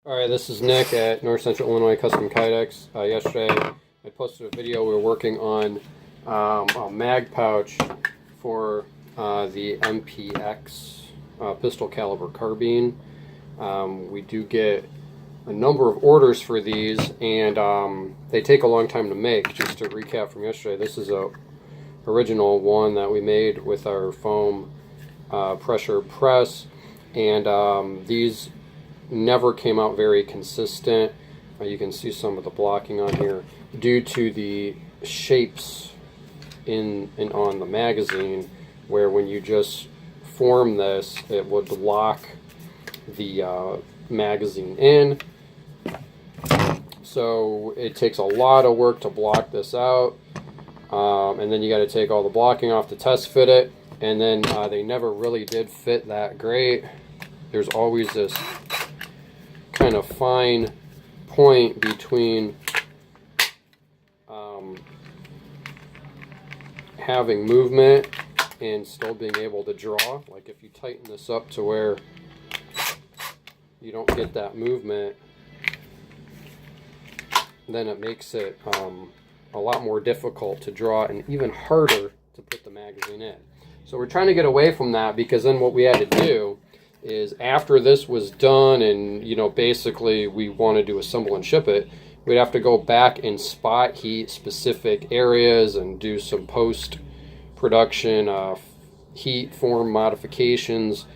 Alright, this is Nick at North Central Illinois Custom Kydex. Yesterday I posted a video. We were working on a mag pouch for the MPX pistol caliber carbine. We do get a number of orders for these, and they take a long time to make. Just to recap from yesterday, this is a original one that we made with our foam pressure press, and these never came out very consistent. You can see some of the blocking on here due to the shapes in and on the magazine, where when you just form this, it would lock the magazine in. So it takes a lot of work to block this out, and then you got to take all the blocking off to test fit it, and then they never really did fit that great. There's always this kind of fine point between having movement and still being able to draw. Like if you tighten this up to where you don't get that movement, then it makes it a lot more difficult to draw and even harder to put the magazine in. So we're trying to get away from that, because then what we had to do is, after this was done and basically we wanted to assemble and ship it, we'd have to go back and spot heat specific areas and do some post production heat form modifications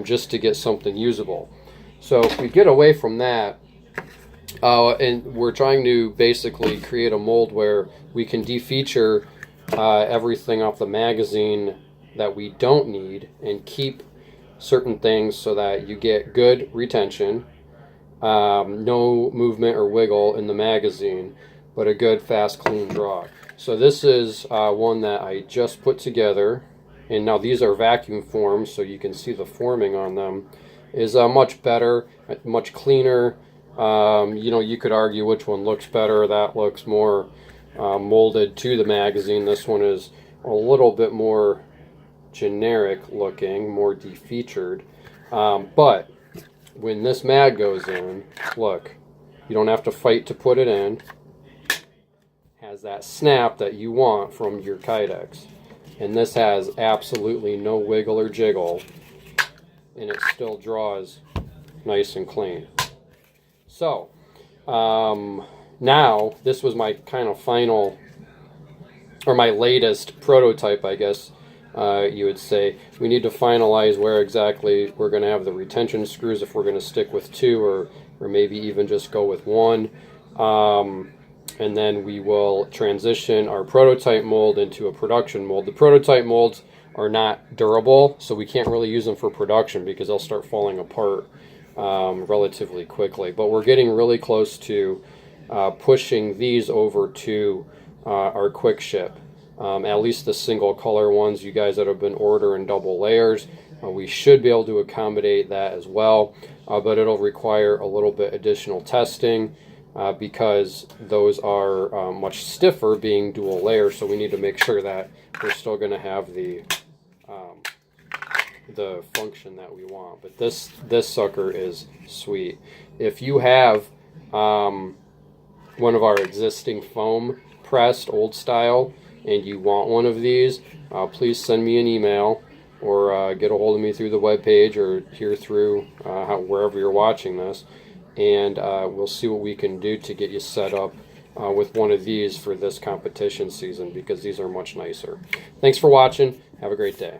just to get something usable. So if we get away from that, and we're trying to basically create a mold where we can defeature everything off the magazine that we don't need and keep certain things so that you get good retention, no movement or wiggle in the magazine, but a good fast clean draw. So this is one that I just put together, and now these are vacuum formed, so you can see the forming on them is much better, much cleaner. You could argue which one looks better. That looks more molded to the magazine. This one is a little bit more generic looking, more defeatured, but when this mag goes in, look, you don't have to fight to put it in. Has that snap that you want from your Kydex, and this has absolutely no wiggle or jiggle, and it still draws nice and clean. So now this was my kind of final, or my latest prototype, I guess you would say. We need to finalize where exactly we're going to have the retention screws, if we're going to stick with two or maybe even just go with one. And then we will transition our prototype mold into a production mold. The prototype molds are not durable, so we can't really use them for production because they'll start falling apart relatively quickly. But we're getting really close to pushing these over to our quick ship. At least the single color ones, you guys that have been ordering double layers, we should be able to accommodate that as well, but it'll require a little bit additional testing because those are much stiffer, being dual layer, so we need to make sure that we're still going to have the function that we want. But this sucker is sweet. If you have one of our existing foam pressed old style and you want one of these, please send me an email or get a hold of me through the webpage or here through wherever you're watching this, and we'll see what we can do to get you set up with one of these for this competition season, because these are much nicer. Thanks for watching. Have a great day.